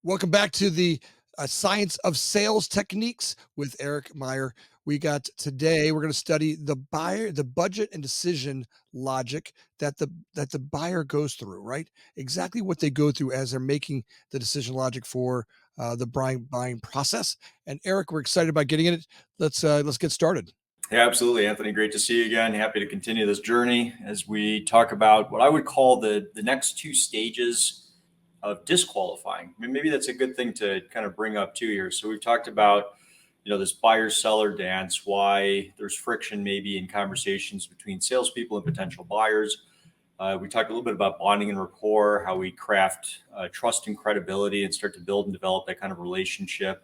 Welcome back to the Science of Sales Techniques with Erik Meier. We're going to study the budget and decision logic that the buyer goes through, right? Exactly what they go through as they're making the decision logic for the buying process. And Erik, we're excited about getting in it. Let's get started. Yeah, absolutely, Anthony. Great to see you again. Happy to continue this journey as we talk about what I would call the next two stages of disqualifying. I mean, maybe that's a good thing to kind of bring up too here. So we've talked about, this buyer seller dance, why there's friction maybe in conversations between salespeople and potential buyers. We talked a little bit about bonding and rapport, how we craft trust and credibility and start to build and develop that kind of relationship.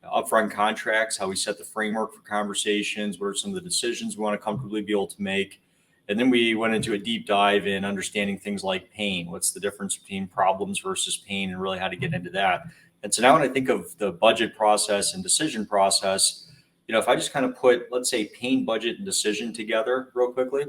Upfront contracts, how we set the framework for conversations, what are some of the decisions we want to comfortably be able to make. And then we went into a deep dive in understanding things like pain. What's the difference between problems versus pain, and really how to get into that. And so now when I think of the budget process and decision process, if I just kind of put, let's say, pain, budget, and decision together real quickly,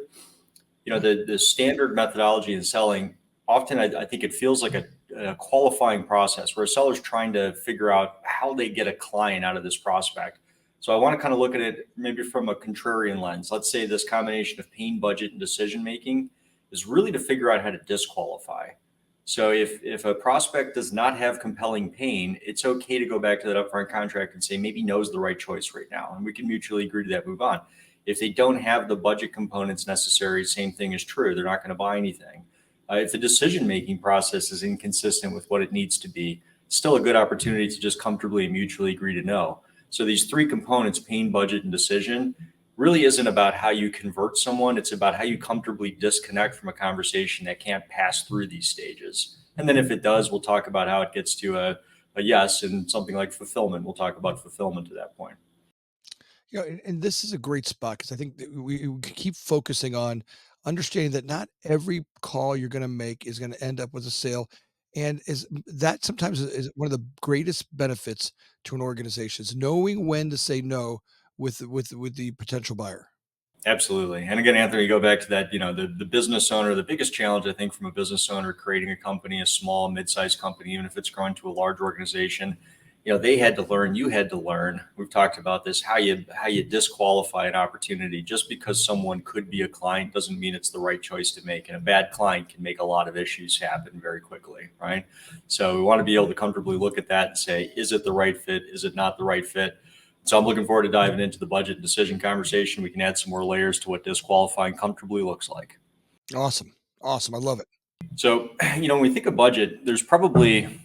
the standard methodology in selling, often I think it feels like a qualifying process where a seller's trying to figure out how they get a client out of this prospect. So I want to kind of look at it maybe from a contrarian lens. Let's say this combination of pain, budget, and decision making is really to figure out how to disqualify. So if a prospect does not have compelling pain, it's okay to go back to that upfront contract and say maybe no is the right choice right now, and we can mutually agree to that, move on. If they don't have the budget components necessary, same thing is true. They're not going to buy anything. If the decision making process is inconsistent with what it needs to be, still a good opportunity to just comfortably and mutually agree to no. So these three components, pain, budget, and decision, really isn't about how you convert someone. It's about how you comfortably disconnect from a conversation that can't pass through these stages. And then if it does, we'll talk about how it gets to a yes, and something like fulfillment. We'll talk about fulfillment to that point. And this is a great spot because I think that we keep focusing on understanding that not every call you're going to make is going to end up with a sale, and is that sometimes is one of the greatest benefits to an organization is knowing when to say no with the potential buyer. Absolutely. And again, Anthony, you go back to that, the business owner, the biggest challenge, I think, from a business owner creating a company, a small, mid-sized company, even if it's growing to a large organization, they had to learn, you had to learn. We've talked about this, how you disqualify an opportunity. Just because someone could be a client doesn't mean it's the right choice to make. And a bad client can make a lot of issues happen very quickly, right? So we want to be able to comfortably look at that and say, is it the right fit? Is it not the right fit? So I'm looking forward to diving into the budget decision conversation. We can add some more layers to what disqualifying comfortably looks like. Awesome, awesome, I love it. So, when we think of budget, there's probably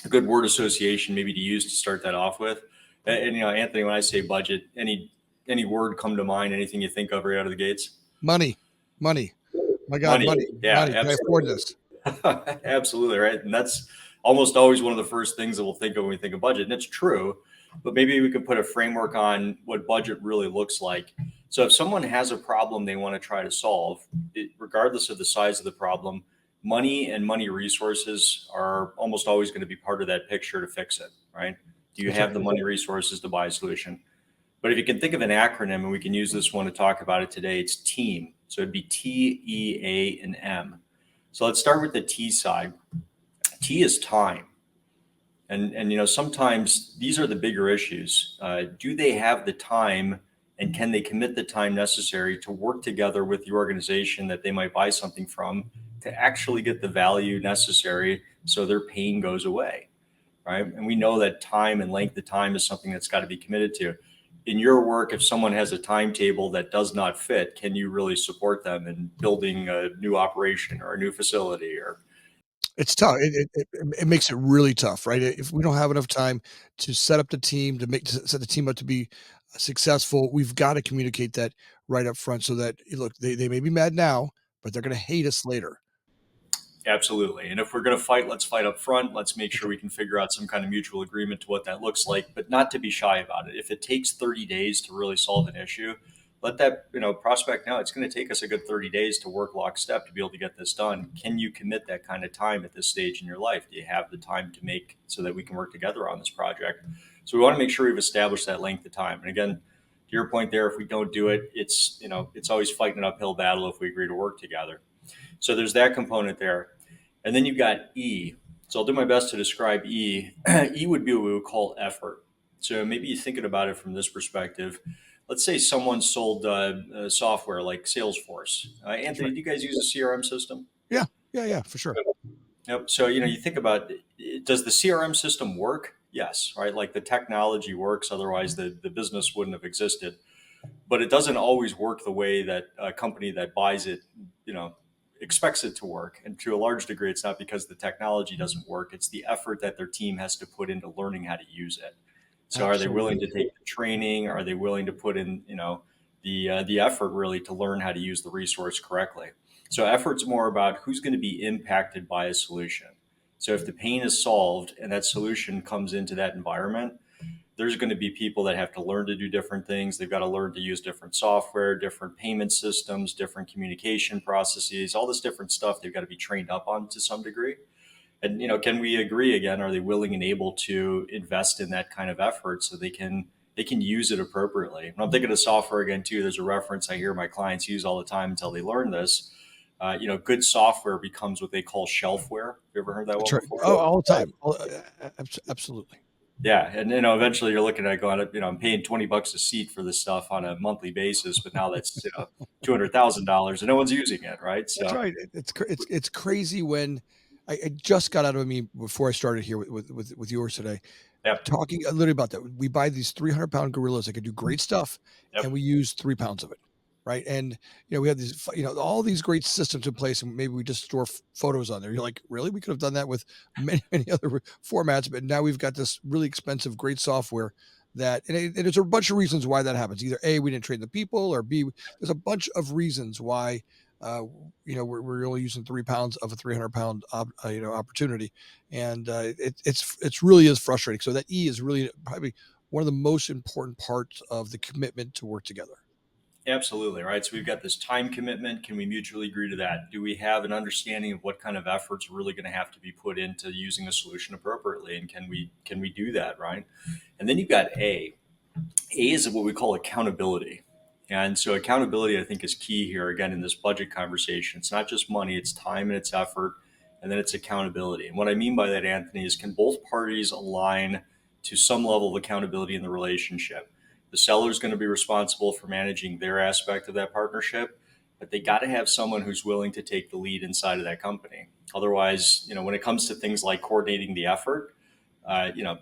a good word association maybe to use to start that off with. And Anthony, when I say budget, any word come to mind? Anything you think of right out of the gates? Money, money. My God, Money. money, Yeah, money. Can I afford absolutely. this? Absolutely, right. And that's almost always one of the first things that we'll think of when we think of budget. And it's true, but maybe we could put a framework on what budget really looks like. So if someone has a problem they want to try to solve, regardless of the size of the problem, money and money resources are almost always going to be part of that picture to fix it, right? Do you That's right. have the money resources to buy a solution? But if you can think of an acronym, and we can use this one to talk about it today, it's TEAM. So it'd be TEAM. So let's start with the T side. T is time. And sometimes these are the bigger issues. Do they have the time, and can they commit the time necessary to work together with the organization that they might buy something from to actually get the value necessary so their pain goes away, right? And we know that time and length of time is something that's got to be committed to. In your work, if someone has a timetable that does not fit, can you really support them in building a new operation or a new facility? Or It's tough. It makes it really tough, right? If we don't have enough time to set up the team to set the team up to be successful, we've got to communicate that right up front so that look, they may be mad now, but they're going to hate us later. Absolutely. And if we're going to fight, let's fight up front. Let's make That's sure right. we can figure out some kind of mutual agreement to what that looks like, but not to be shy about it. If it takes 30 days to really solve an issue, let that, prospect know it's going to take us a good 30 days to work lockstep to be able to get this done. Can you commit that kind of time at this stage in your life? Do you have the time to make so that we can work together on this project? So we want to make sure we've established that length of time. And again, to your point there, if we don't do it, it's always fighting an uphill battle if we agree to work together. So there's that component there. And then you've got E. So I'll do my best to describe E. E would be what we would call effort. So maybe you're thinking about it from this perspective. Let's say someone sold software like Salesforce. That's Anthony, right. do you guys use a CRM system? Yeah, yeah, yeah, for sure. Yep. So, you think about, does the CRM system work? Yes, right? Like the technology works, otherwise the business wouldn't have existed. But it doesn't always work the way that a company that buys it, you know, expects it to work. And to a large degree, it's not because the technology doesn't work, it's the effort that their team has to put into learning how to use it. So are they willing to Absolutely. take the training? Are they willing to put in, the effort really to learn how to use the resource correctly? So effort's more about who's going to be impacted by a solution. So if the pain is solved and that solution comes into that environment, there's going to be people that have to learn to do different things. They've got to learn to use different software, different payment systems, different communication processes, all this different stuff they've got to be trained up on to some degree. And can we agree again? Are they willing and able to invest in that kind of effort so they can use it appropriately? And I'm thinking of software again too. There's a reference I hear my clients use all the time until they learn this. Good software becomes what they call shelfware. You ever heard that That's one right. before? Oh, all the time. Absolutely. Yeah, and eventually you're looking at going, I'm paying $20 a seat for this stuff on a monthly basis, but now that's $200,000 and no one's using it, right? That's So right. It's crazy when I just got out of a meeting before I started here with yours today, yep, talking literally about that. We buy these 300-pound gorillas that can do great stuff, and yep. we use 3 pounds of it, right? And we have these, all these great systems in place, and maybe we just store photos on there. You're like, really? We could have done that with many, many other formats, but now we've got this really expensive, great software and there's a bunch of reasons why that happens. Either A, we didn't train the people, or B, there's a bunch of reasons why uh, we're only using 3 pounds of a 300-pound opportunity, and it's really is frustrating. So that E is really probably one of the most important parts of the commitment to work together. Absolutely, right. So we've got this time commitment. Can we mutually agree to that? Do we have an understanding of what kind of efforts are really going to have to be put into using a solution appropriately? And can we do that, right? And then you've got A. A is what we call accountability. And so accountability, I think, is key here again in this budget conversation. It's not just money, it's time and it's effort, and then it's accountability. And what I mean by that, Anthony, is can both parties align to some level of accountability in the relationship? The seller is going to be responsible for managing their aspect of that partnership, but they got to have someone who's willing to take the lead inside of that company. Otherwise, when it comes to things like coordinating the effort, uh, you know,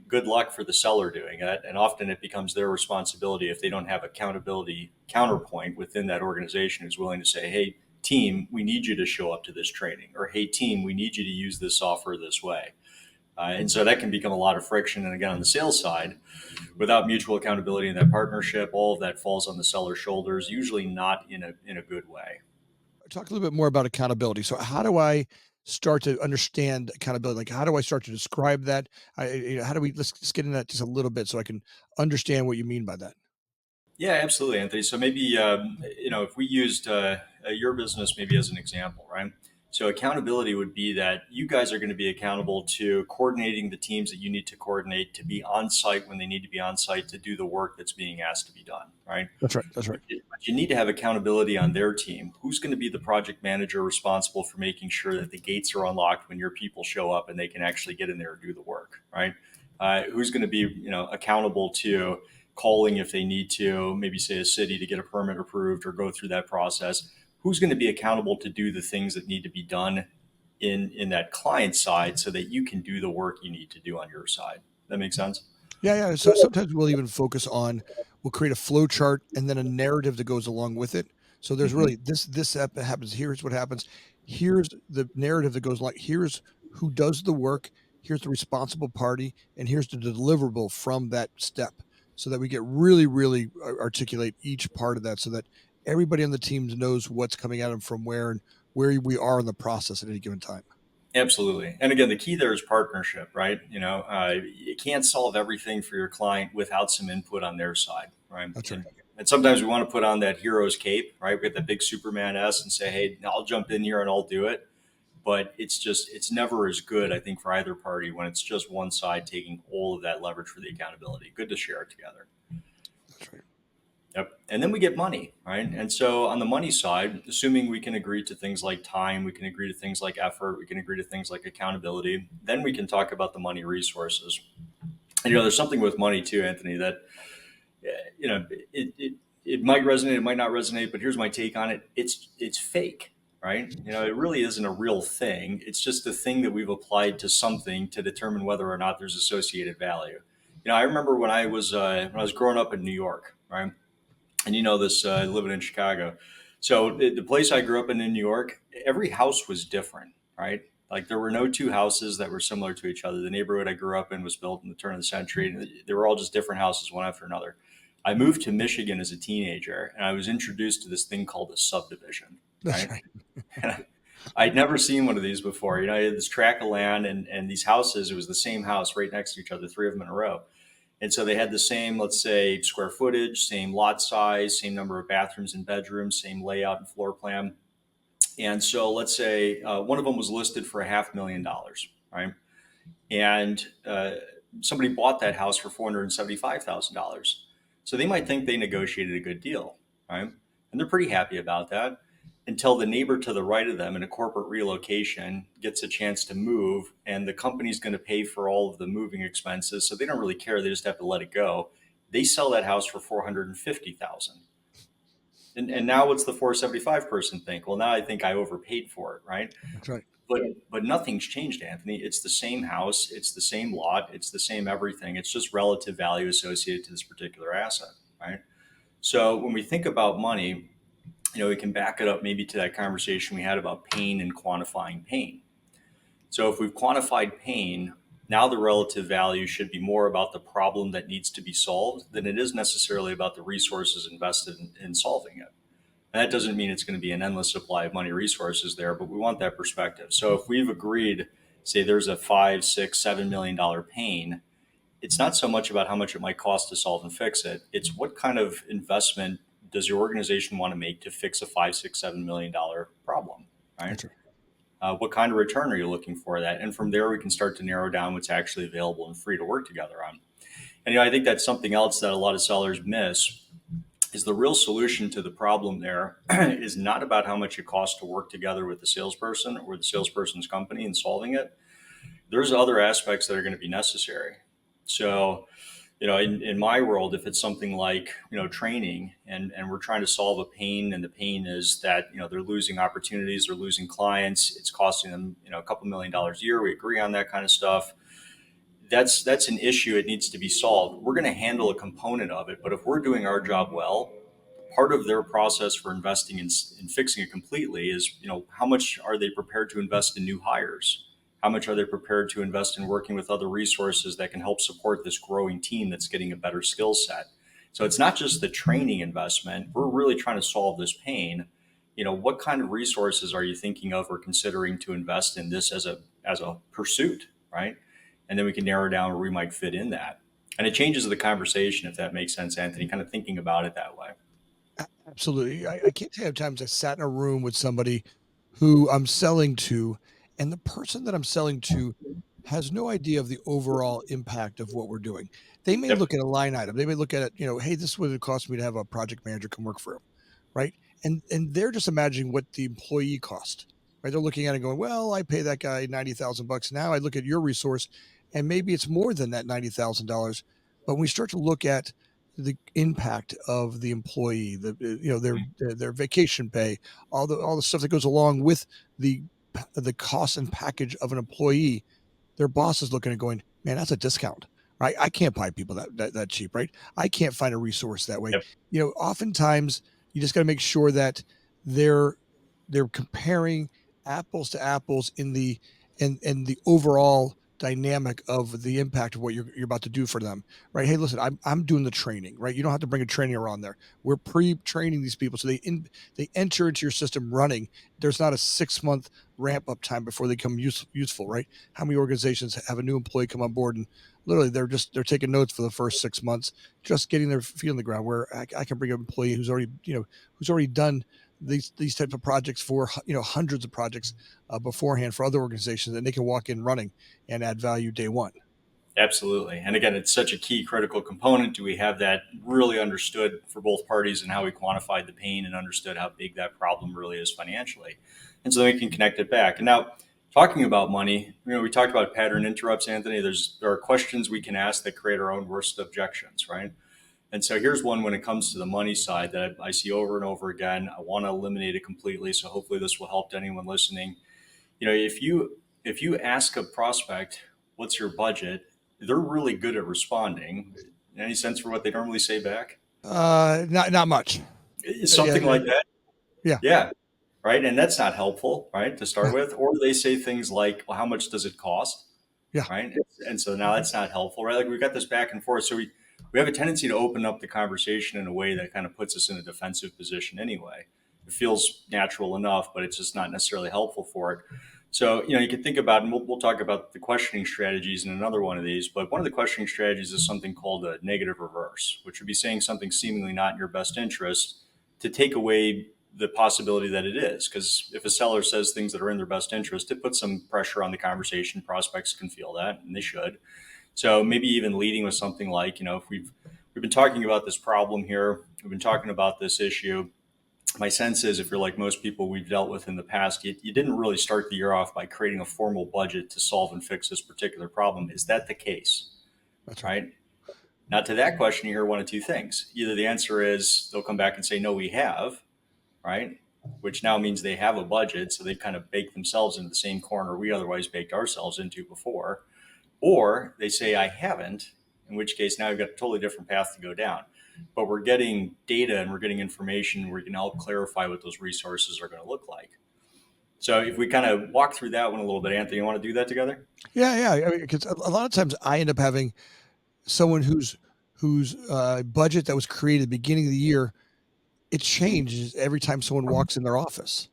good luck for the seller doing it. And often it becomes their responsibility if they don't have accountability counterpoint within that organization who's willing to say, hey, team, we need you to show up to this training, or hey, team, we need you to use this software this way. And so that can become a lot of friction. And again, on the sales side, without mutual accountability in that partnership, all of that falls on the seller's shoulders, usually not in a good way. Talk a little bit more about accountability. So how do I start to understand accountability? Like, how do I start to describe that? How do we, let's get into that just a little bit so I can understand what you mean by that. Yeah, absolutely, Anthony. So maybe if we used your business maybe as an example, right? So accountability would be that you guys are going to be accountable to coordinating the teams that you need to coordinate to be on site when they need to be on site to do the work that's being asked to be done, right? That's right. That's right. But you need to have accountability on their team. Who's going to be the project manager responsible for making sure that the gates are unlocked when your people show up and they can actually get in there and do the work, right? Who's going to be accountable to calling if they need to, maybe say a city to get a permit approved or go through that process? Who's going to be accountable to do the things that need to be done in that client side so that you can do the work you need to do on your side? That makes sense. Yeah, yeah. So sometimes we'll even focus on we'll create a flow chart and then a narrative that goes along with it. So there's Mhm. really this happens. Here's what happens. Here's the narrative that goes like here's who does the work. Here's the responsible party, and here's the deliverable from that step. So that we get really, really articulate each part of that, so that everybody on the team knows what's coming at them from where and where we are in the process at any given time. Absolutely. And again, the key there is partnership, right? You can't solve everything for your client without some input on their side, right? That's right. And sometimes we want to put on that hero's cape, right? We get the big Superman S and say, hey, I'll jump in here and I'll do it. But it's never as good, I think, for either party when it's just one side taking all of that leverage for the accountability. Good to share it together. That's right. Yep. And then we get money, right? And so on the money side, assuming we can agree to things like time, we can agree to things like effort, we can agree to things like accountability, then we can talk about the money resources. And there's something with money too, Anthony, that you know, it might resonate, it might not resonate, but here's my take on it. It's fake, right? It really isn't a real thing. It's just a thing that we've applied to something to determine whether or not there's associated value. I remember when I was growing up in New York, right? And this living in Chicago. So the place I grew up in New York, every house was different, right? Like there were no two houses that were similar to each other. The neighborhood I grew up in was built in the turn of the century, and they were all just different houses, one after another. I moved to Michigan as a teenager, and I was introduced to this thing called a subdivision, That's right? right. And I'd never seen one of these before. I had this tract of land and these houses. It was the same house right next to each other, three of them in a row. And so they had the same, let's say, square footage, same lot size, same number of bathrooms and bedrooms, same layout and floor plan. And so let's say one of them was listed for $500,000, right? And somebody bought that house for $475,000. So they might think they negotiated a good deal, right? And they're pretty happy about that until the neighbor to the right of them in a corporate relocation gets a chance to move, and the company's going to pay for all of the moving expenses. So they don't really care. They just have to let it go. They sell that house for 450,000. And now what's the 475 person think? Well, now I think I overpaid for it, right? That's right. But nothing's changed, Anthony. It's the same house, it's the same lot, it's the same everything. It's just relative value associated to this particular asset, right? So when we think about money, we can back it up maybe to that conversation we had about pain and quantifying pain. So if we've quantified pain, now the relative value should be more about the problem that needs to be solved than it is necessarily about the resources invested in solving it. And that doesn't mean it's going to be an endless supply of money resources there, but we want that perspective. So if we've agreed, say there's a five, six, $7 million pain, it's not so much about how much it might cost to solve and fix it. It's what kind of investment does your organization want to make to fix a five, six, $7 million problem, right? That's right. What kind of return are you looking for that? And from there, we can start to narrow down what's actually available and free to work together on. And I think that's something else that a lot of sellers miss is the real solution to the problem there is not about how much it costs to work together with the salesperson or the salesperson's company in solving it. There's other aspects that are going to be necessary. So, in my world, if it's something like, training and we're trying to solve a pain, and the pain is that, they're losing opportunities, they're losing clients, it's costing them, a couple $1,000,000 a year. We agree on that kind of stuff. That's an issue. It needs to be solved. We're going to handle a component of it, but if we're doing our job well, part of their process for investing in fixing it completely is, how much are they prepared to invest in new hires? How much are they prepared to invest in working with other resources that can help support this growing team that's getting a better skill set? So it's not just the training investment. We're really trying to solve this pain. What kind of resources are you thinking of or considering to invest in this as a pursuit, right? And then we can narrow down where we might fit in that. And it changes the conversation, if that makes sense, Anthony, kind of thinking about it that way. Absolutely. I can't tell you how many times I sat in a room with somebody who I'm selling to, and the person that I'm selling to has no idea of the overall impact of what we're doing. They may Yep. look at a line item. They may look at it, hey, this is what it costs me to have a project manager come work for them, right? And they're just imagining what the employee cost, right? They're looking at it going, well, I pay that guy $90,000. Now I look at your resource, and maybe it's more than that $90,000. But when we start to look at the impact of the employee, their vacation pay, all the stuff that goes along with the the cost and package of an employee, their boss is looking at going, man, that's a discount, right? I can't buy people that cheap, right? I can't find a resource that way. Yep. Oftentimes you just got to make sure that they're they're comparing apples to apples in the overall dynamic of the impact of what you're about to do for them, right? Hey, listen, I'm doing the training, right? You don't have to bring a trainer on there. We're pre-training these people so they enter into your system running. There's not a 6 month ramp up time before they become useful, right? How many organizations have a new employee come on board and literally they're taking notes for the first 6 months, just getting their feet on the ground. Where I can bring an employee who's already done these types of projects for hundreds of projects beforehand for other organizations, and they can walk in running and add value day one. Absolutely. And again, it's such a key critical component. Do we have that really understood for both parties and how we quantified the pain and understood how big that problem really is financially? And so then we can connect it back. And now, talking about money, we talked about pattern interrupts, Anthony. There are questions we can ask that create our own worst objections, right? And so here's one when it comes to the money side that I see over and over again. I want to eliminate it completely. So hopefully this will help to anyone listening. If you ask a prospect, what's your budget? They're really good at responding. Any sense for what they normally say back? Not much. It's Yeah, something like that. yeah, Yeah. Right. And that's not helpful, right, to start with. Or they say things like, well, how much does it cost? yeah. Right. And so now that's not helpful, right? Like we've got this back and forth. So we have a tendency to open up the conversation in a way that kind of puts us in a defensive position anyway. It feels natural enough, but it's just not necessarily helpful for it. So, you can think about, and we'll talk about the questioning strategies in another one of these, but one of the questioning strategies is something called a negative reverse, which would be saying something seemingly not in your best interest to take away the possibility that it is. Because if a seller says things that are in their best interest, it puts some pressure on the conversation. Prospects can feel that, and they should. So maybe even leading with something like, if we've been talking about this problem here, we've been talking about this issue. My sense is, if you're like most people we've dealt with in the past, you didn't really start the year off by creating a formal budget to solve and fix this particular problem. Is that the case? That's right. Right. Now, to that question, you hear one of two things. Either the answer is they'll come back and say, no, we have, right? Which now means they have a budget. So they've kind of baked themselves into the same corner we otherwise baked ourselves into before. Or they say, I haven't, in which case now we've got a totally different path to go down. But we're getting data and we're getting information where we can help clarify what those resources are going to look like. So if we kind of walk through that one a little bit, Anthony, you want to do that together? Yeah, yeah. I mean, because a lot of times I end up having someone whose budget that was created at the beginning of the year, it changes every time someone walks in their office,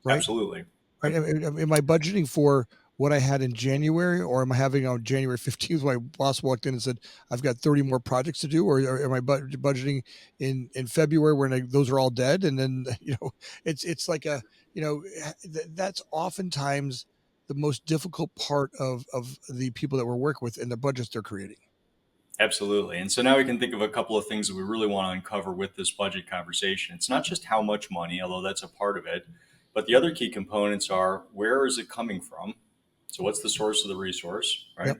right? Absolutely. Right. Am I budgeting for what I had in January, or am I having on January 15th? My boss walked in and said, "I've got 30 more projects to do," or am I budgeting in February when those are all dead? And then it's like that's oftentimes the most difficult part of the people that we're working with and the budgets they're creating. Absolutely. And so now we can think of a couple of things that we really want to uncover with this budget conversation. It's not just how much money, although that's a part of it, but the other key components are, where is it coming from? So what's the source of the resource, right?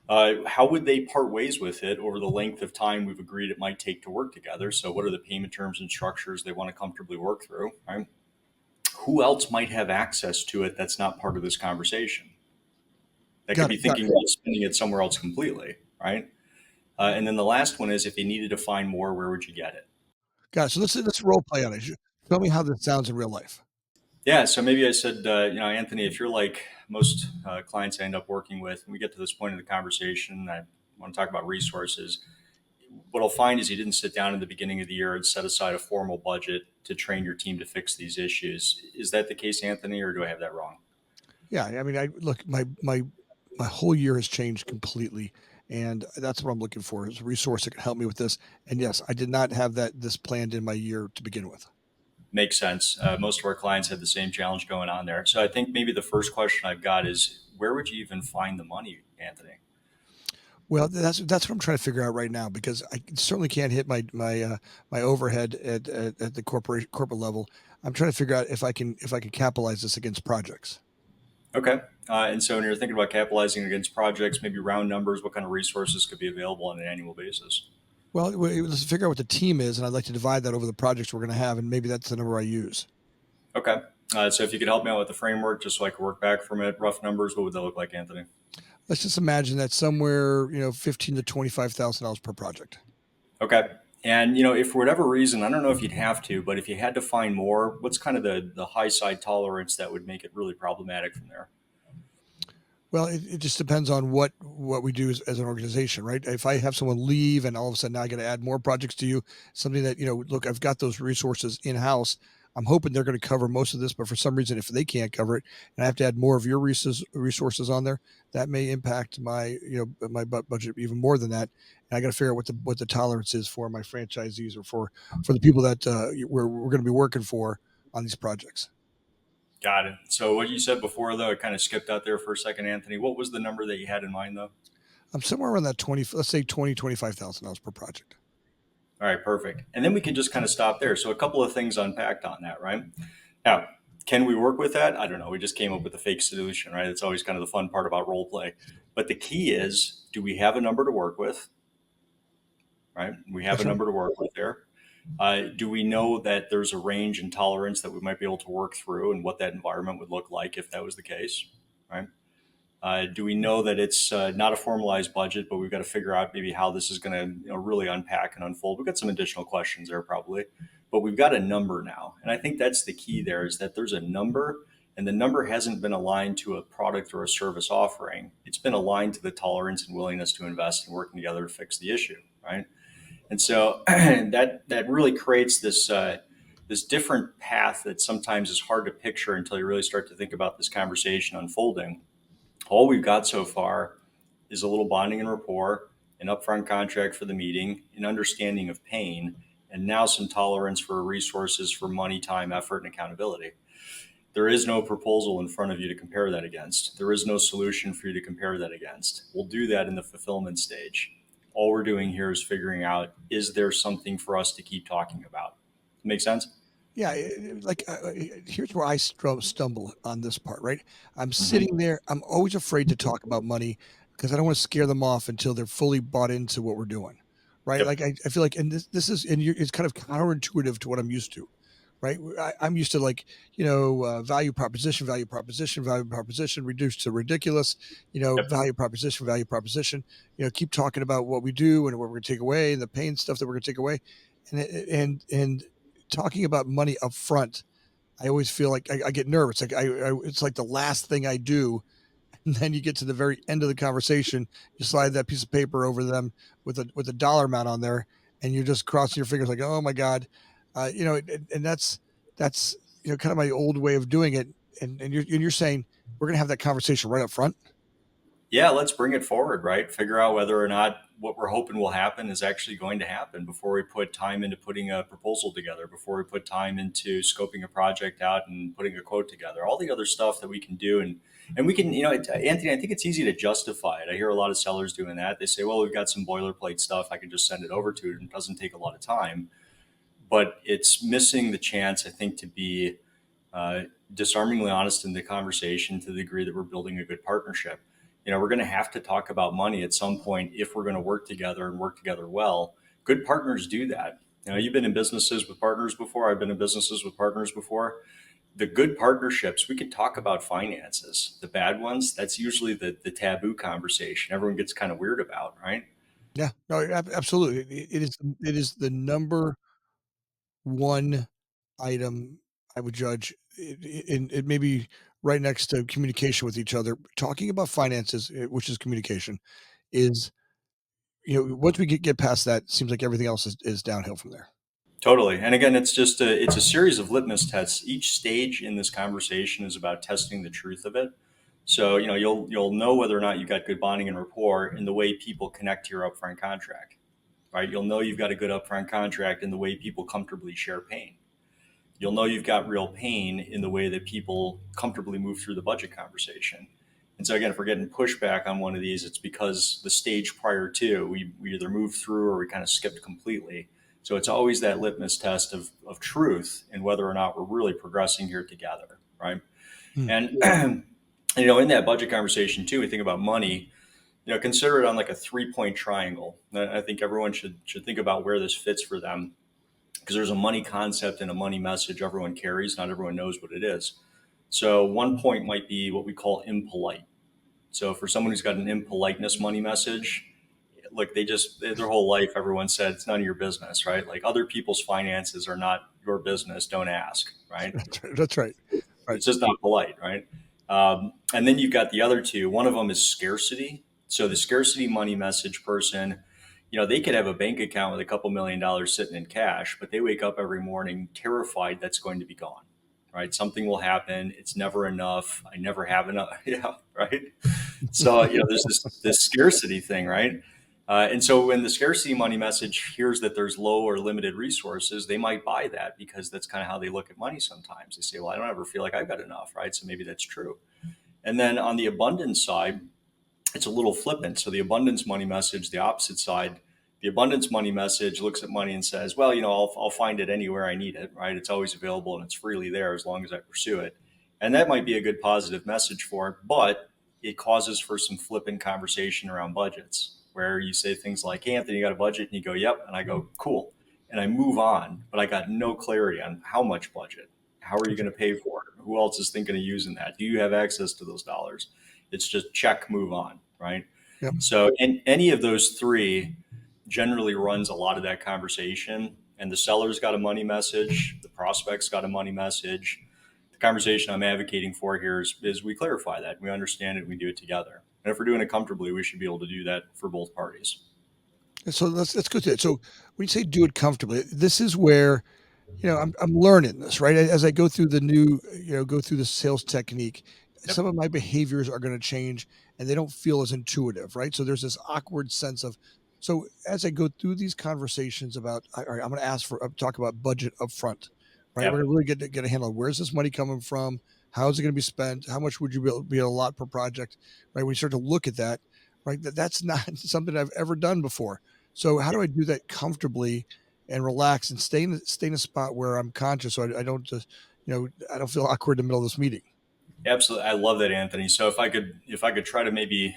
Yep. How would they part ways with it over the length of time we've agreed it might take to work together? So, what are the payment terms and structures they want to comfortably work through? Right? Who else might have access to it that's not part of this conversation? That could Got be it. Got thinking it. about spending it somewhere else completely, right? And then the last one is, if you needed to find more, where would you get it? Got it. So let's role play on it. Tell me how this sounds in real life. Yeah, so maybe I said, Anthony, if you're like most clients I end up working with, and we get to this point in the conversation, I want to talk about resources. What I'll find is you didn't sit down in the beginning of the year and set aside a formal budget to train your team to fix these issues. Is that the case, Anthony, or do I have that wrong? Yeah, I mean, I look, my whole year has changed completely, and that's what I'm looking for is a resource that can help me with this. And yes, I did not have this planned in my year to begin with. Makes sense. Most of our clients had the same challenge going on there. So I think maybe the first question I've got is, where would you even find the money, Anthony? Well, that's what I'm trying to figure out right now because I certainly can't hit my overhead at the corporate level. I'm trying to figure out if I can capitalize this against projects. Okay. And so when you're thinking about capitalizing against projects, maybe round numbers, what kind of resources could be available on an annual basis? Well, let's figure out what the team is, and I'd like to divide that over the projects we're going to have, and maybe that's the number I use. Okay. So if you could help me out with the framework, just so I could work back from it, rough numbers, what would that look like, Anthony? Let's just imagine that somewhere, 15 to $25,000 per project. Okay. And if for whatever reason, I don't know if you'd have to, but if you had to find more, what's kind of the high side tolerance that would make it really problematic from there? Well, it just depends on what we do as an organization, right? If I have someone leave and all of a sudden now I got to add more projects to you, something that, look, I've got those resources in house. I'm hoping they're going to cover most of this, but for some reason, if they can't cover it and I have to add more of your resources on there, that may impact my budget even more than that. And I got to figure out what the tolerance is for my franchisees or for the people that we're going to be working for on these projects. Got it. So what you said before, though, it kind of skipped out there for a second, Anthony. What was the number that you had in mind, though? I'm somewhere around that 20, let's say 20, $25,000 per project. All right, perfect. And then we can just kind of stop there. So a couple of things unpacked on that, right? Now, can we work with that? I don't know. We just came up with a fake solution, right? It's always kind of the fun part about role play. But the key is, do we have a number to work with, right? We have a That's right. number to work with there. Do we know that there's a range and tolerance that we might be able to work through and what that environment would look like if that was the case, right? Do we know that it's not a formalized budget, but we've got to figure out maybe how this is going to really unpack and unfold? We've got some additional questions there probably, but we've got a number now. And I think that's the key there is that there's a number and the number hasn't been aligned to a product or a service offering. It's been aligned to the tolerance and willingness to invest and working together to fix the issue, right? And so that really creates this different path that sometimes is hard to picture until you really start to think about this conversation unfolding. All we've got so far is a little bonding and rapport, an upfront contract for the meeting, an understanding of pain, and now some tolerance for resources for money, time, effort, and accountability. There is no proposal in front of you to compare that against. There is no solution for you to compare that against. We'll do that in the fulfillment stage. All we're doing here is figuring out, is there something for us to keep talking about? Make sense? Yeah, like here's where I stumble on this part, right? I'm Mm-hmm. sitting there. I'm always afraid to talk about money because I don't want to scare them off until they're fully bought into what we're doing, right? Yep. Like I feel like, and this is, and it's kind of counterintuitive to what I'm used to, right? I'm used to like, value proposition, value proposition, value proposition, reduced to ridiculous, Yep. value proposition, keep talking about what we do and what we're going to take away and the pain stuff that we're going to take away. And talking about money up front, I always feel like I get nervous. Like it's like the last thing I do, and then you get to the very end of the conversation, you slide that piece of paper over them with a dollar amount on there, and you're just crossing your fingers like, oh my god, and that's kind of my old way of doing it. And you're saying we're gonna have that conversation right up front. Yeah, let's bring it forward, right? Figure out whether or not what we're hoping will happen is actually going to happen before we put time into putting a proposal together, before we put time into scoping a project out and putting a quote together. All the other stuff that we can do, and we can, Anthony, I think it's easy to justify it. I hear a lot of sellers doing that. They say, "Well, we've got some boilerplate stuff. I can just send it over to it, and it doesn't take a lot of time." But it's missing the chance, I think, to be uh, disarmingly honest in the conversation to the degree that we're building a good partnership. We're going to have to talk about money at some point if we're going to work together and work together well. Good partners do that. You've been in businesses with partners before. I've been in businesses with partners before. The good partnerships, we can talk about finances. The bad ones, that's usually the taboo conversation everyone gets kind of weird about, right? Yeah, no, absolutely. It is the number one item I would judge, in it may be right next to communication with each other. Talking about finances, which is communication, is once we get past that, seems like everything else is downhill from there. Totally. And again, it's a series of litmus tests. Each stage in this conversation is about testing the truth of it. So, you'll know whether or not you've got good bonding and rapport in the way people connect to your upfront contract, right? You'll know you've got a good upfront contract in the way people comfortably share pain. You'll know you've got real pain in the way that people comfortably move through the budget conversation. And so again, if we're getting pushback on one of these, it's because the stage prior to we either moved through or we kind of skipped completely. So it's always that litmus test of truth and whether or not we're really progressing here together, right? Mm. And in that budget conversation too, we think about money. Consider it on like a 3-point triangle. I think everyone should think about where this fits for them because there's a money concept and a money message everyone carries. Not everyone knows what it is. So one point might be what we call impolite. So for someone who's got an impoliteness money message, look, their whole life, everyone said it's none of your business, right? Like other people's finances are not your business. Don't ask, right? That's right. That's right. Right. It's just not polite, right? And then you've got the other two. One of them is scarcity. So the scarcity money message person, they could have a bank account with a couple $1 million sitting in cash, but they wake up every morning terrified that's going to be gone, right? Something will happen. It's never enough. I never have enough. Yeah, right. So there's this scarcity thing, right? And so when the scarcity money message hears that there's low or limited resources, they might buy that because that's kind of how they look at money sometimes. They say, well, I don't ever feel like I've got enough, right? So maybe that's true. And then on the abundance side, it's a little flippant. So the abundance money message, the opposite side, the abundance money message looks at money and says, well, I'll find it anywhere I need it, right? It's always available and it's freely there as long as I pursue it. And that might be a good positive message for it, but it causes for some flippant conversation around budgets where you say things like, hey, Anthony, you got a budget? And you go, yep. And I go, cool. And I move on, but I got no clarity on how much budget. How are you going to pay for it? Who else is thinking of using that? Do you have access to those dollars? It's just check, move on, right? Yep. So, and any of those three generally runs a lot of that conversation. And the seller's got a money message, the prospect's got a money message. The conversation I'm advocating for here is we clarify that, we understand it, we do it together. And if we're doing it comfortably, we should be able to do that for both parties. So let's go through it. So when you say do it comfortably, this is where I'm learning this, right? As I go through go through the sales technique, Yep. some of my behaviors are going to change and they don't feel as intuitive, right? So there's this awkward sense of, so as I go through these conversations about, all right, I'm going to talk about budget up front, right? We're Yep. going to really get a handle on where's this money coming from? How is it going to be spent? How much would you be able to allot per project, right? When you start to look at that, right, that's not something I've ever done before. So how do I do that comfortably and relax and stay in a spot where I'm conscious, so I don't just, I don't feel awkward in the middle of this meeting. Absolutely. I love that, Anthony. So if I could try to maybe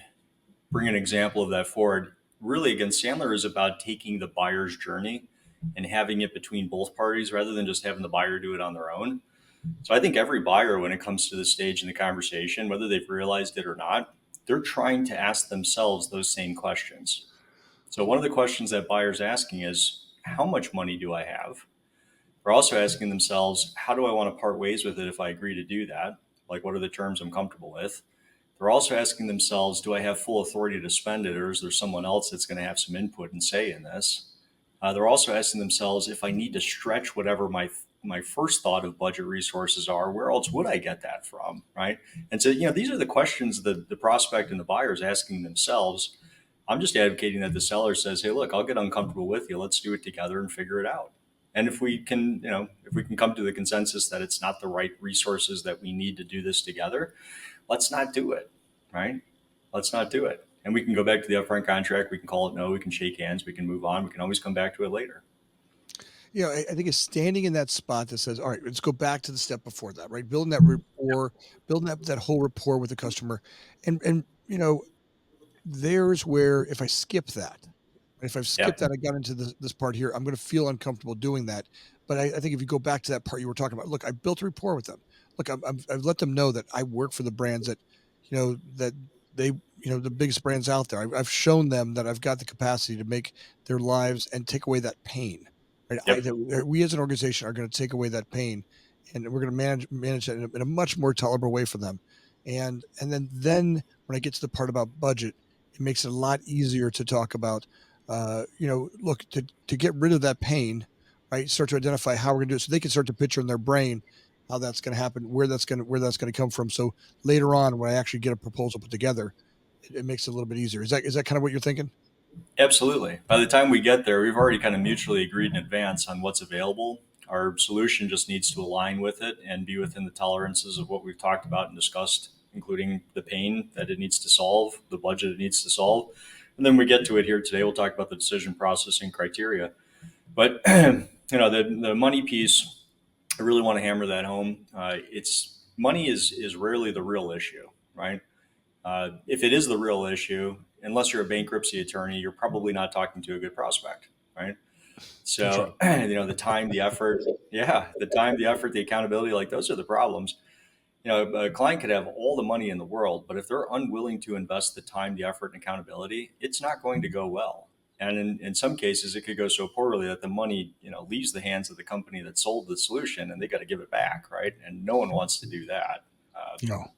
bring an example of that forward, really again, Sandler is about taking the buyer's journey and having it between both parties rather than just having the buyer do it on their own. So I think every buyer, when it comes to this stage in the conversation, whether they've realized it or not, they're trying to ask themselves those same questions. So one of the questions that buyers asking is, how much money do I have? They're also asking themselves, how do I want to part ways with it if I agree to do that? Like, what are the terms I'm comfortable with? They're also asking themselves, do I have full authority to spend it, or is there someone else that's going to have some input and say in this? They're also asking themselves, if I need to stretch whatever my first thought of budget resources are, where else would I get that from, right? And so, these are the questions that the prospect and the buyer is asking themselves. I'm just advocating that the seller says, hey, look, I'll get uncomfortable with you. Let's do it together and figure it out. And if we can come to the consensus that it's not the right resources that we need to do this together, let's not do it, right? Let's not do it. And we can go back to the upfront contract. We can call it no. We can shake hands. We can move on. We can always come back to it later. I think it's standing in that spot that says, all right, let's go back to the step before that, right? Building that rapport, building that whole rapport with the customer. And there's where if I skip that, if I've skipped Yep. that, I got into this part here, I'm going to feel uncomfortable doing that. But I think if you go back to that part you were talking about, look, I built a rapport with them. Look, I've let them know that I work for the brands that, that they, the biggest brands out there. I've shown them that I've got the capacity to make their lives and take away that pain. Right? Yep. We as an organization are going to take away that pain, and we're going to manage that in a much more tolerable way for them. And then when I get to the part about budget, it makes it a lot easier to talk about look, to get rid of that pain, right? Start to identify how we're going to do it, so they can start to picture in their brain how that's going to happen, where that's going to come from. So later on, when I actually get a proposal put together, it makes it a little bit easier. Is that kind of what you're thinking? Absolutely. By the time we get there, we've already kind of mutually agreed in advance on what's available. Our solution just needs to align with it and be within the tolerances of what we've talked about and discussed, including the pain that it needs to solve, the budget it needs to solve. And then we get to it here today. We'll talk about the decision processing criteria. But the money piece, I really want to hammer that home. It's money is rarely the real issue, right? If it is the real issue, unless you're a bankruptcy attorney, you're probably not talking to a good prospect, right? That's So, right. the time, the effort, yeah, the time, the effort, the accountability, like those are the problems. A client could have all the money in the world, but if they're unwilling to invest the time, the effort, and accountability, it's not going to go well. And in some cases, it could go so poorly that the money, leaves the hands of the company that sold the solution, and they got to give it back, right? And no one wants to do that. Uh, No,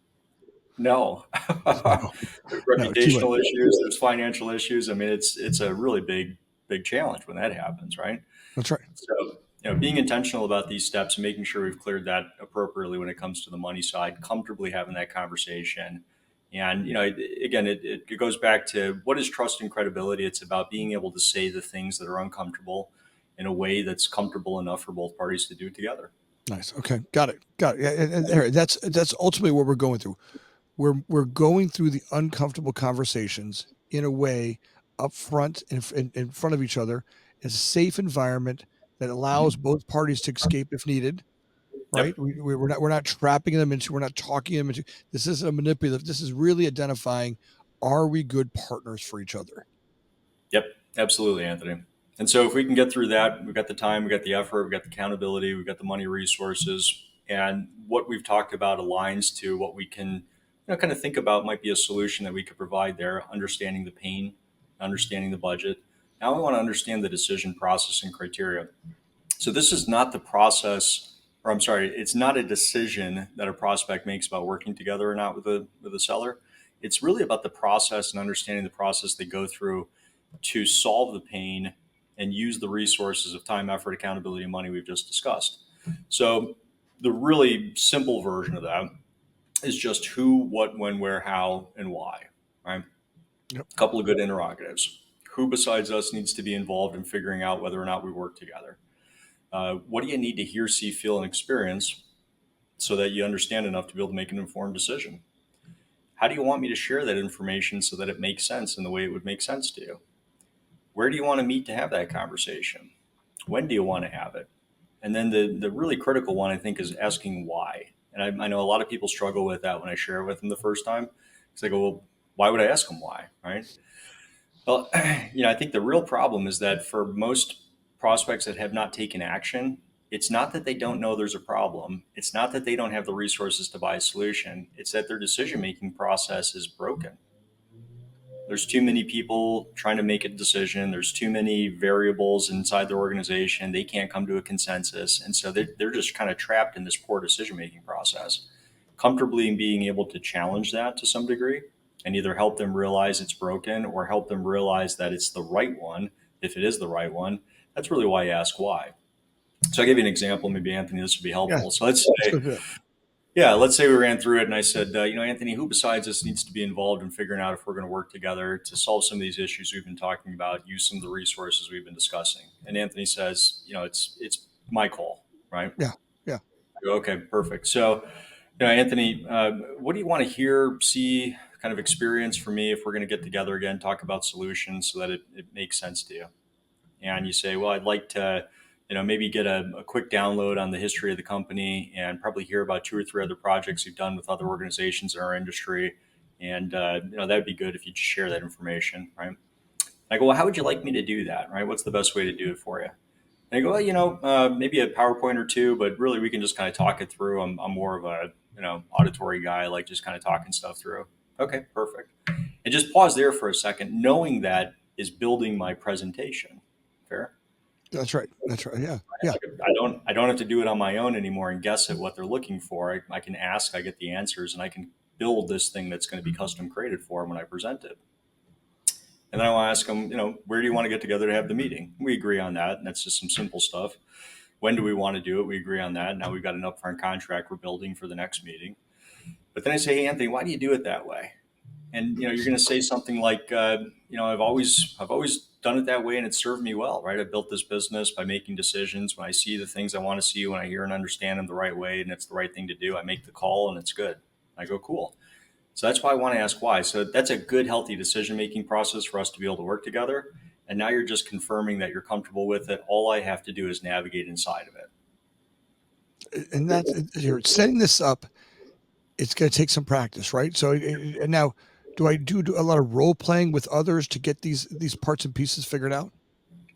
no, no, there's no, too late. reputational issues, there's financial issues. I mean, it's a really big challenge when that happens, right? That's right. So, being intentional about these steps and making sure we've cleared that appropriately when it comes to the money side, comfortably having that conversation. And, again, it goes back to what is trust and credibility. It's about being able to say the things that are uncomfortable in a way that's comfortable enough for both parties to do it together. Nice. Okay, got it. Yeah, and there, that's ultimately what we're going through. we're going through the uncomfortable conversations in a way up front in front of each other, in a safe environment that allows Mhm. both parties to escape if needed. Right? Yep. We're not trapping them into, we're not talking them into. This isn't a manipulative. This is really identifying, are we good partners for each other? Yep. Absolutely, Anthony. And so if we can get through that, we've got the time, we've got the effort, we've got the accountability, we've got the money resources, and what we've talked about aligns to what we can, kind of think about might be a solution that we could provide there, understanding the pain, understanding the budget. Now we want to understand the decision process and criteria. So this is not the process, or I'm sorry, it's not a decision that a prospect makes about working together or not with a seller. It's really about the process and understanding the process they go through to solve the pain and use the resources of time, effort, accountability, and money we've just discussed. So the really simple version of that is just who, what, when, where, how, and why. Right? Yep. A couple of good interrogatives. Who besides us needs to be involved in figuring out whether or not we work together? What do you need to hear, see, feel, and experience so that you understand enough to be able to make an informed decision? How do you want me to share that information so that it makes sense in the way it would make sense to you? Where do you want to meet to have that conversation? When do you want to have it? And then the really critical one, I think, is asking why. And I know a lot of people struggle with that when I share it with them the first time. Because they go, well, why would I ask them why? Right? Well, I think the real problem is that for most prospects that have not taken action, it's not that they don't know there's a problem. It's not that they don't have the resources to buy a solution. It's that their decision making process is broken. There's too many people trying to make a decision. There's too many variables inside their organization. They can't come to a consensus. And so they're just kind of trapped in this poor decision making process. Comfortably being able to challenge that to some degree and either help them realize it's broken or help them realize that it's the right one, if it is the right one. That's really why you ask why. So I'll give you an example. Maybe, Anthony, this would be Yeah. helpful. So let's Let's say go through that. yeah, let's say we ran through it and I said, Anthony, who besides us needs to be involved in figuring out if we're going to work together to solve some of these issues we've been talking about, use some of the resources we've been discussing? And Anthony says, it's my call, right? Yeah. Yeah. I go, okay, perfect. So, Anthony, what do you want to hear, see, kind of experience from me if we're going to get together again, talk about solutions so that it makes sense to you? And you say, well, I'd like to, maybe get a quick download on the history of the company and probably hear about two or three other projects you've done with other organizations in our industry. And, that'd be good if you just share that information, right? I go, well, how would you like me to do that, right? What's the best way to do it for you? And I go, well, maybe a PowerPoint or two, but really we can just kind of talk it through. I'm more of a, auditory guy, like just kind of talking stuff through. Okay, perfect. And just pause there for a second, knowing that is building my presentation. Fair? That's right. That's right. Yeah. Yeah. I don't have to do it on my own anymore and guess at what they're looking for. I can ask, I get the answers, and I can build this thing that's going to be custom created for them when I present it. And then I want to ask them, where do you want to get together to have the meeting? We agree on that, and that's just some simple stuff. When do we want to do it? We agree on that. Now we've got an upfront contract we're building for the next meeting. But then I say, hey, Anthony, why do you do it that way? And you're going to say something like, I've always done it that way, and it served me well, right? I built this business by making decisions. When I see the things I want to see, when I hear and understand them the right way, and it's the right thing to do, I make the call, and it's good. I go, cool. So that's why I want to ask why. So that's a good, healthy decision making process for us to be able to work together. And now you're just confirming that you're comfortable with it. All I have to do is navigate inside of it. And that's, you're setting this up. It's going to take some practice, right? So, and now, do I do a lot of role playing with others to get these parts and pieces figured out?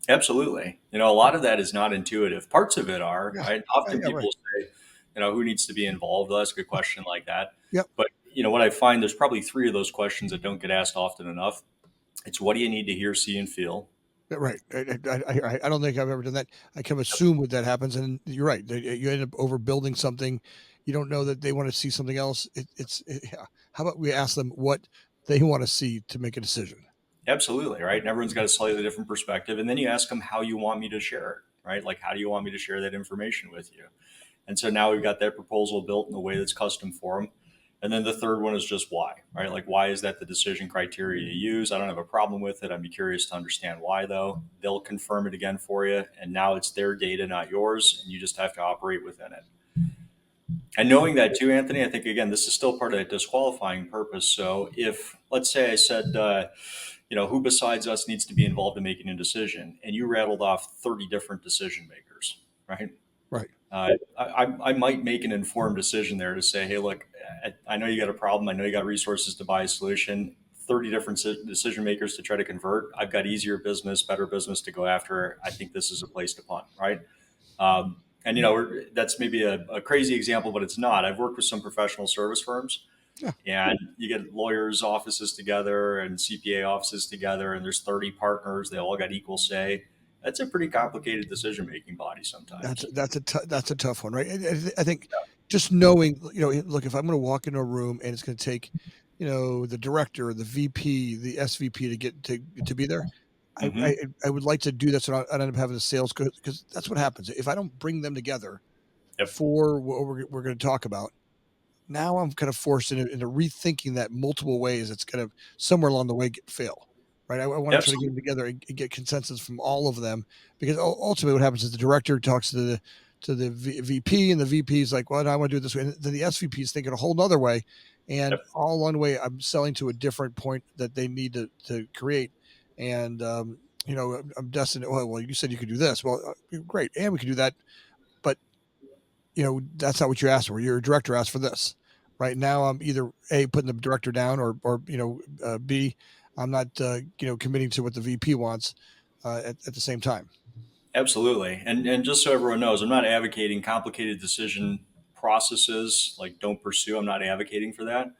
Absolutely. A lot of that is not intuitive. Parts of it are, Yeah. right? Yeah. Often Yeah. Right. people say, who needs to be involved? Well, that's a good question like that. Yep. But, what I find, there's probably three of those questions that don't get asked often enough. It's what do you need to hear, see, and feel? Yeah, right. I don't think I've ever done that. I can assume what that happens, and you're right. You end up overbuilding something. You don't know that they want to see something else. Yeah. How about we ask them what they want to see to make a decision? Absolutely, right? And everyone's got a slightly different perspective. And then you ask them how you want me to share it, right? Like, how do you want me to share that information with you? And so now we've got that proposal built in a way that's custom for them. And then the third one is just why, right? Like, why is that the decision criteria you use? I don't have a problem with it. I'd be curious to understand why, though. They'll confirm it again for you. And now it's their data, not yours. And you just have to operate within it. And knowing that too, Anthony, I think again, this is still part of that disqualifying purpose. So if, let's say I said, who besides us needs to be involved in making a decision, and you rattled off 30 different decision makers, right? Right. I might make an informed decision there to say, hey, look, I know you got a problem. I know you got resources to buy a solution. 30 different decision makers to try to convert. I've got easier business, better business to go after. I think this is a place to punt, right? And that's maybe a crazy example, but it's not. I've worked with some professional service firms, Yeah. and you get lawyers' offices together and CPA offices together, and there's 30 partners. They all got equal say. That's a pretty complicated decision making body That's sometimes. that's a tough one, right? I think just knowing, look, if I'm going to walk into a room and it's going to take, the director, the VP, the SVP to get to be there, I I, Hmm. I would like to do that so I end up having the sales because that's what happens if I don't bring them together Yep. for what we're going to talk about. Now I'm kind of forced into rethinking that multiple ways. It's kind of somewhere along the way fail, right? I want to try to get them Absolutely. together and get consensus from all of them because ultimately what happens is the director talks to the VP and the VP is like, well, I want to do it this way. And then the SVP is thinking a whole nother way. And Yep. all along the way, I'm selling to a different point that they need to create. And, I'm destined. Well, you said you could do this. Well, great. And we can do that. But that's not what you asked for. Your director asked for this. Right now, I'm either A, putting the director down, or B, I'm not committing to what the VP wants at the same time. Absolutely. And just so everyone knows, I'm not advocating complicated decision processes like don't pursue. I'm not advocating for that.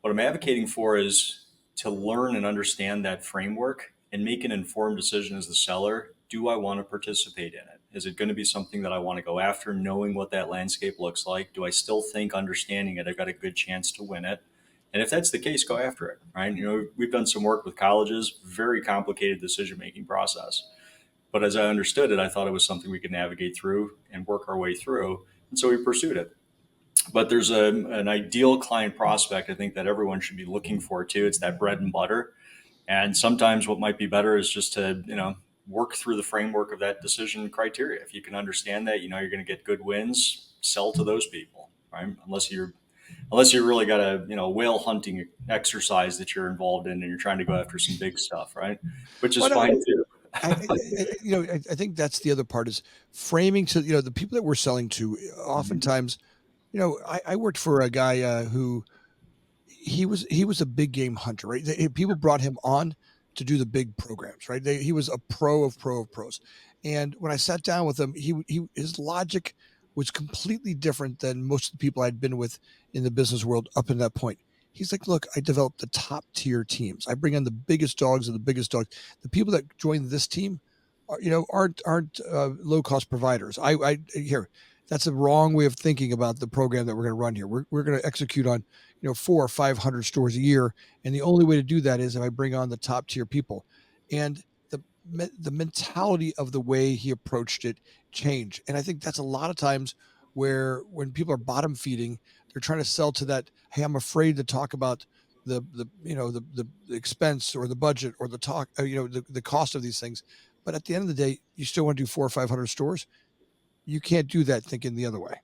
What I'm advocating for is to learn and understand that framework and make an informed decision as the seller. Do I want to participate in it? Is it going to be something that I want to go after, knowing what that landscape looks like? Do I still think understanding it, I've got a good chance to win it? And if that's the case, go after it, right? We've done some work with colleges, very complicated decision making process. But as I understood it, I thought it was something we could navigate through and work our way through. And so we pursued it. But there's an ideal client prospect, I think, that everyone should be looking for too. It's that bread and butter. And sometimes what might be better is just to, work through the framework of that decision criteria. If you can understand that, you're going to get good wins, sell to those people, right? Unless you really got a, whale hunting exercise that you're involved in and you're trying to go after some big stuff, right? Which is Well, no, fine too. I think that's the other part is framing to the people that we're selling to. Mhm. Oftentimes, I worked for a guy who he was a big game hunter, right? People brought him on to do the big programs, right? He was a pro of pros, and when I sat down with him, his logic was completely different than most of the people I'd been with in the business world up in that point. He's like, look, I developed the top tier teams. I bring in the biggest dogs of the biggest dogs. The people that join this team aren't low cost providers. I here that's a wrong way of thinking about the program that we're going to run here. We're going to execute on 400 or 500 stores a year, and the only way to do that is if I bring on the top tier people. And the the mentality of the way he approached it changed, and I think that's a lot of times where when people are bottom feeding, they're trying to sell to that. Hey, I'm afraid to talk about the expense or the budget or the talk the cost of these things. But at the end of the day, you still want to do 400 or 500 stores. You can't do that thinking the other way.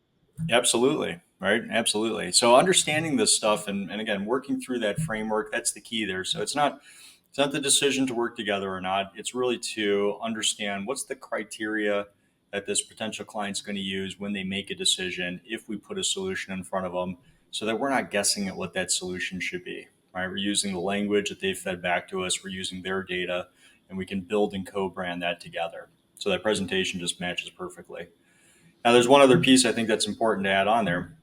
Absolutely. Right. Absolutely. So understanding this stuff and again, working through that framework, that's the key there. So it's not the decision to work together or not. It's really to understand what's the criteria that this potential client's going to use when they make a decision, if we put a solution in front of them, so that we're not guessing at what that solution should be. Right. We're using the language that they've fed back to us. We're using their data and we can build and co-brand that together. So that presentation just matches perfectly. Now, there's one other piece I think that's important to add on there.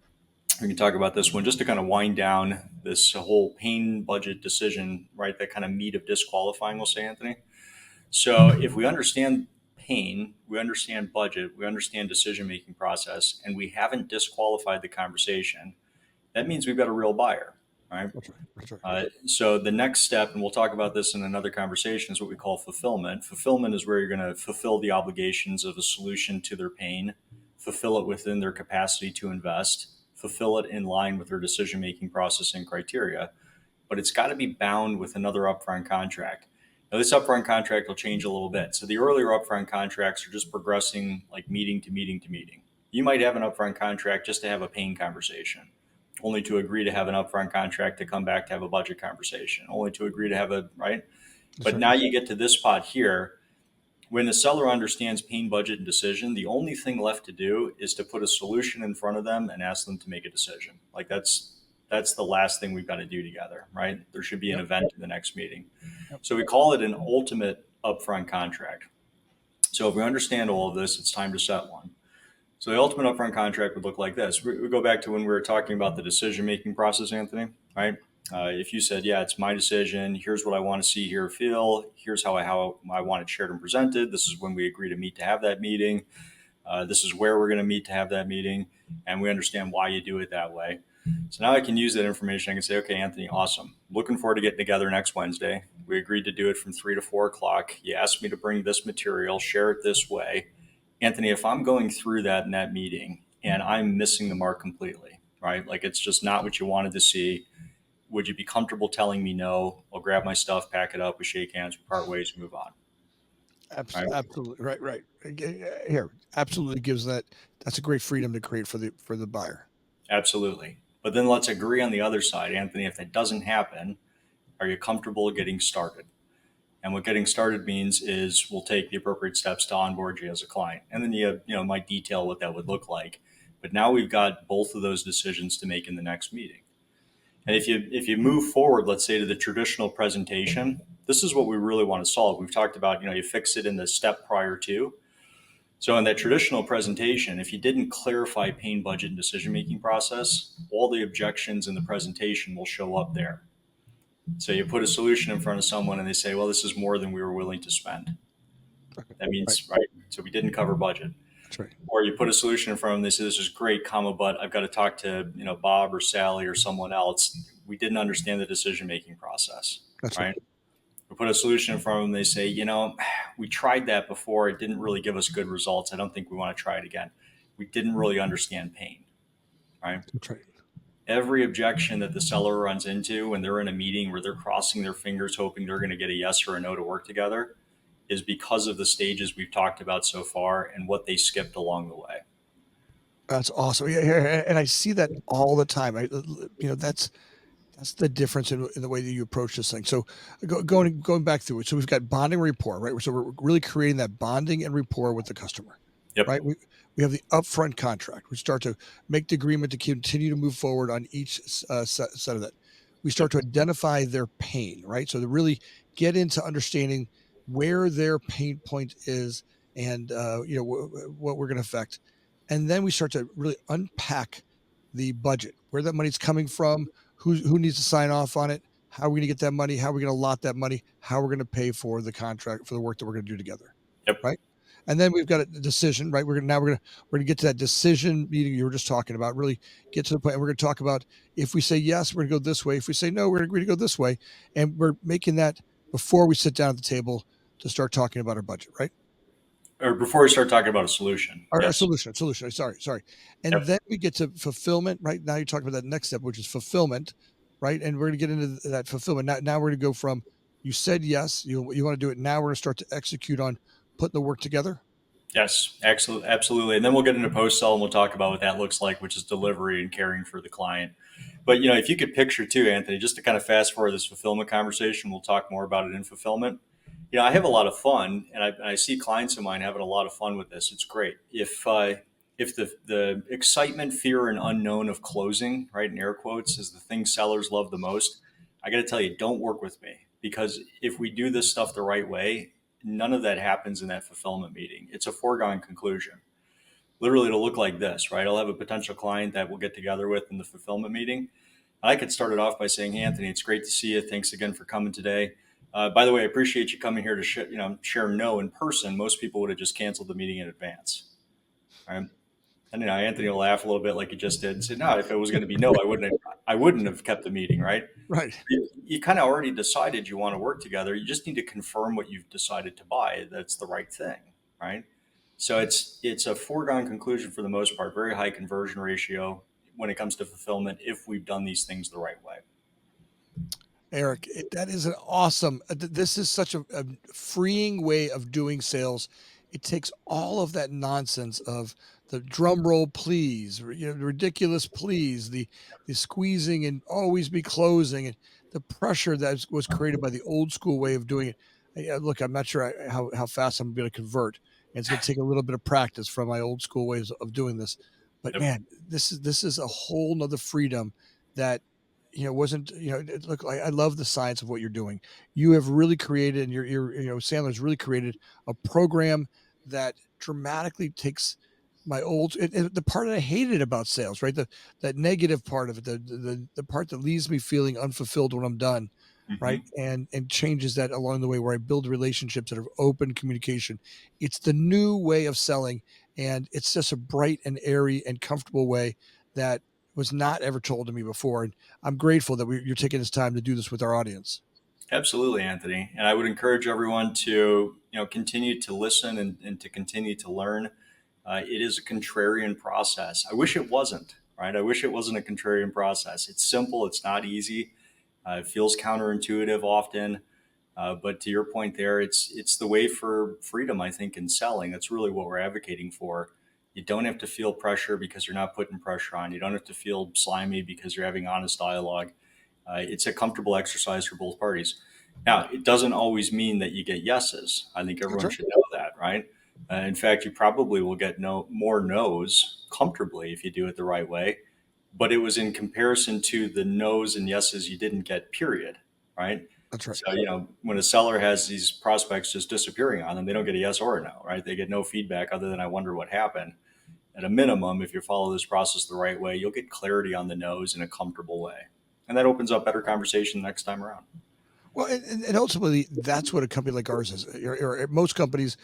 We can talk about this one just to kind of wind down this whole pain budget decision, right? That kind of meat of disqualifying, we'll say, Anthony. So, if we understand pain, we understand budget, we understand decision making process, and we haven't disqualified the conversation, that means we've got a real buyer, right? That's right. That's right. So the next step, and we'll talk about this in another conversation, is what we call fulfillment. Fulfillment is where you're going to fulfill the obligations of a solution to their pain, fulfill it within their capacity to invest, fulfill it in line with their decision making process and criteria. But it's got to be bound with another upfront contract. Now, this upfront contract will change a little bit. So the earlier upfront contracts are just progressing like meeting to meeting to meeting. You might have an upfront contract just to have a pain conversation, only to agree to have an upfront contract to come back to have a budget conversation, only to agree to have a right. That's But right. now you get to this spot here. When the seller understands pain, budget, and decision, the only thing left to do is to put a solution in front of them and ask them to make a decision. Like that's the last thing we've got to do together, right? There should be an Yep. event in the next meeting. Yep. So we call it an ultimate upfront contract. So if we understand all of this, it's time to set one. So the ultimate upfront contract would look like this. We go back to when we were talking about the decision making process, Anthony, right? If you said, yeah, it's my decision. Here's what I want to see, hear, feel. Here's how I want it shared and presented. This is when we agree to meet to have that meeting. This is where we're going to meet to have that meeting. And we understand why you do it that way. So now I can use that information. I can say, okay, Anthony, awesome. Looking forward to getting together next Wednesday. We agreed to do it from 3 to 4 o'clock. You asked me to bring this material, share it this way. Anthony, if I'm going through that in that meeting and I'm missing the mark completely, right? Like it's just not what you wanted to see. Would you be comfortable telling me no? I'll grab my stuff, pack it up, we shake hands, we part ways, move on. Right? Absolutely. Right. Right. Here, absolutely gives that. That's a great freedom to create for the buyer. Absolutely. But then let's agree on the other side, Anthony. If that doesn't happen, are you comfortable getting started? And what getting started means is we'll take the appropriate steps to onboard you as a client, and then you might detail what that would look like. But now we've got both of those decisions to make in the next meeting. And if you move forward, let's say to the traditional presentation, this is what we really want to solve. We've talked about you fix it in the step prior to. So in that traditional presentation, if you didn't clarify pain, budget, and decision making process, all the objections in the presentation will show up there. So you put a solution in front of someone and they say, well, this is more than we were willing to spend. Okay. That Right. means, right, so we didn't cover budget. That's right. Or you put a solution in front of them, they say, this is great, comma, but I've got to talk to, Bob or Sally or someone else. We didn't understand the decision-making process, That's right. right? We put a solution in front of them, they say, we tried that before. It didn't really give us good results. I don't think we want to try it again. We didn't really understand pain, right? That's right. Every objection that the seller runs into when they're in a meeting where they're crossing their fingers hoping they're going to get a yes or a no to work together is because of the stages we've talked about so far and what they skipped along the way. That's awesome. Yeah, and I see that all the time. That's the difference in the way that you approach this thing. So going back through it. So we've got bonding rapport, right? So we're really creating that bonding and rapport with the customer, Yep. right? We have the upfront contract. We start to make the agreement to continue to move forward on each set of that. We start Yep. to identify their pain, right? So to really get into understanding where their pain point is and what we're going to affect, and then we start to really unpack the budget, where that money's coming from, who needs to sign off on it, how are we going to get that money, how are we going to allot that money, how we're going to pay for the contract for the work that we're going to do together, Yep. right? And then we've got a decision, right? We're gonna get to that decision meeting you were just talking about. Really get to the point. And we're gonna talk about if we say yes, we're gonna go this way. If we say no, we're gonna agree to go this way. And we're making that before we sit down at the table to start talking about our budget, right? Or before we start talking about a solution. Our Yes. solution. Sorry. And Yep. then we get to fulfillment, right? Now you're talking about that next step, which is fulfillment, right? And we're gonna get into that fulfillment. Now we're gonna go from you said yes, you want to do it. Now we're gonna start to execute on putting the work together. Yes. Absolutely. Absolutely. And then we'll get into post sell and we'll talk about what that looks like, which is delivery and caring for the client. But if you could picture too, Anthony, just to kind of fast forward this fulfillment conversation, we'll talk more about it in fulfillment. I have a lot of fun, and I see clients of mine having a lot of fun with this. It's great. If the excitement, fear, and unknown of closing, right, in air quotes, is the thing sellers love the most, I got to tell you, don't work with me, because if we do this stuff the right way, none of that happens in that fulfillment meeting. It's a foregone conclusion. Literally, it'll look like this, right? I'll have a potential client that we'll get together with in the fulfillment meeting. I could start it off by saying, hey, Anthony, it's great to see you. Thanks again for coming today. By the way, I appreciate you coming here to share no in person. Most people would have just canceled the meeting in advance. Right? And Anthony will laugh a little bit like he just did and say, no, if it was going to be no, I wouldn't have kept the meeting, right? Right. You kind of already decided you want to work together. You just need to confirm what you've decided to buy. That's the right thing, right? So it's a foregone conclusion for the most part, very high conversion ratio when it comes to fulfillment if we've done these things the right way. Erik, that is an awesome. This is such a freeing way of doing sales. It takes all of that nonsense of the drum roll please, ridiculous please, the squeezing and always be closing, and the pressure that was created by the old school way of doing it. Look, I'm not sure how fast I'm going to convert, and it's going to take a little bit of practice from my old school ways of doing this. But Yep. man, this is a whole nother freedom that wasn't look. I love the science of what you're doing. You have really created, and Sandler's really created a program that dramatically takes my old and the part that I hated about sales, right? That negative part of it, the part that leaves me feeling unfulfilled when I'm done, right? Hmm. And changes that along the way where I build relationships that have open communication. It's the new way of selling, and it's just a bright and airy and comfortable way that was not ever told to me before. And I'm grateful that you're taking this time to do this with our audience. Absolutely, Anthony. And I would encourage everyone to, continue to listen and to continue to learn. It is a contrarian process. I wish it wasn't, right? I wish it wasn't a contrarian process. It's simple. It's not easy. It feels counterintuitive often. But to your point there, it's the way for freedom, I think, in selling. That's really what we're advocating for. You don't have to feel pressure because you're not putting pressure on. You don't have to feel slimy because you're having honest dialogue. It's a comfortable exercise for both parties. Now, it doesn't always mean that you get yeses. I think That's everyone right. should know that, right? In fact, you probably will get more no's comfortably if you do it the right way. But it was in comparison to the no's and yeses you didn't get, period, right? That's right. So, when a seller has these prospects just disappearing on them, they don't get a yes or a no, right? They get no feedback other than I wonder what happened. At a minimum, if you follow this process the right way, you'll get clarity on the no's in a comfortable way. And that opens up better conversation next time around. Well, and ultimately, that's what a company like ours is. Or most companies,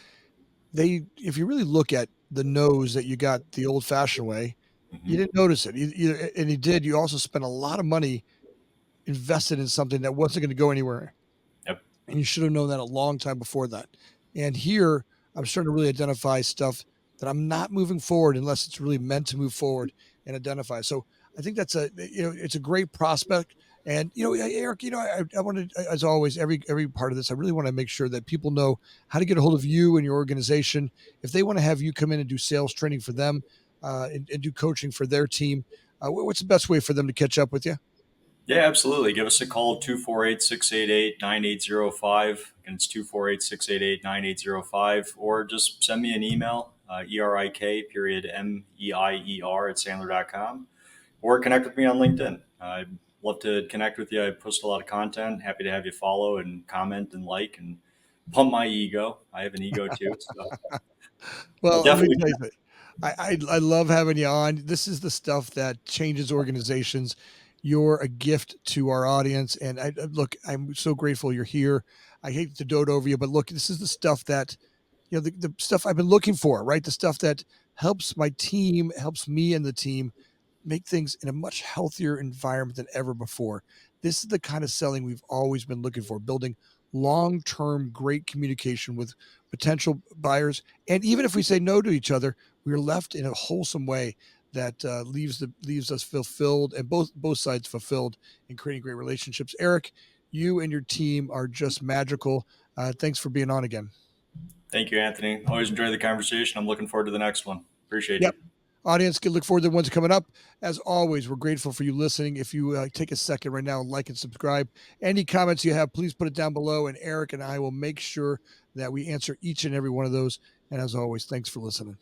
if you really look at the nose that you got the old fashioned way, you Hmm. didn't notice it. And you did. You also spent a lot of money invested in something that wasn't going to go anywhere. Yep. And you should have known that a long time before that. And here, I'm starting to really identify stuff that I'm not moving forward unless it's really meant to move forward and identify. So I think that's it's a great prospect. And Eric, I wanted, as always, every part of this, I really want to make sure that people know how to get a hold of you and your organization if they want to have you come in and do sales training for them and do coaching for their team. What's the best way for them to catch up with you? Yeah, absolutely. Give us a call, 248-688-9805. And it's 248-688-9805. Or just send me an email, ERIK period MEIER at Sandler.com. Or connect with me on LinkedIn. I'd love to connect with you. I post a lot of content. Happy to have you follow and comment and like and pump my ego. I have an ego too. So I'll Well, let me definitely. tell you, I love having you on. This is the stuff that changes organizations. You're a gift to our audience, and look, I'm so grateful you're here. I hate to dote over you, but look, this is the stuff that the stuff I've been looking for, right? The stuff that helps my team, helps me and the team make things in a much healthier environment than ever before. This is the kind of selling we've always been looking for, building long-term great communication with potential buyers. And even if we say no to each other, we're left in a wholesome way that leaves us fulfilled and both sides fulfilled in creating great relationships. Eric, you and your team are just magical. Thanks for being on again. Thank you, Anthony. Always enjoy the conversation. I'm looking forward to the next one. Appreciate you. Yep. Audience can look forward to the ones coming up. As always, we're grateful for you listening. If you take a second right now, like and subscribe. Any comments you have, please put it down below, and Eric and I will make sure that we answer each and every one of those. And as always, thanks for listening.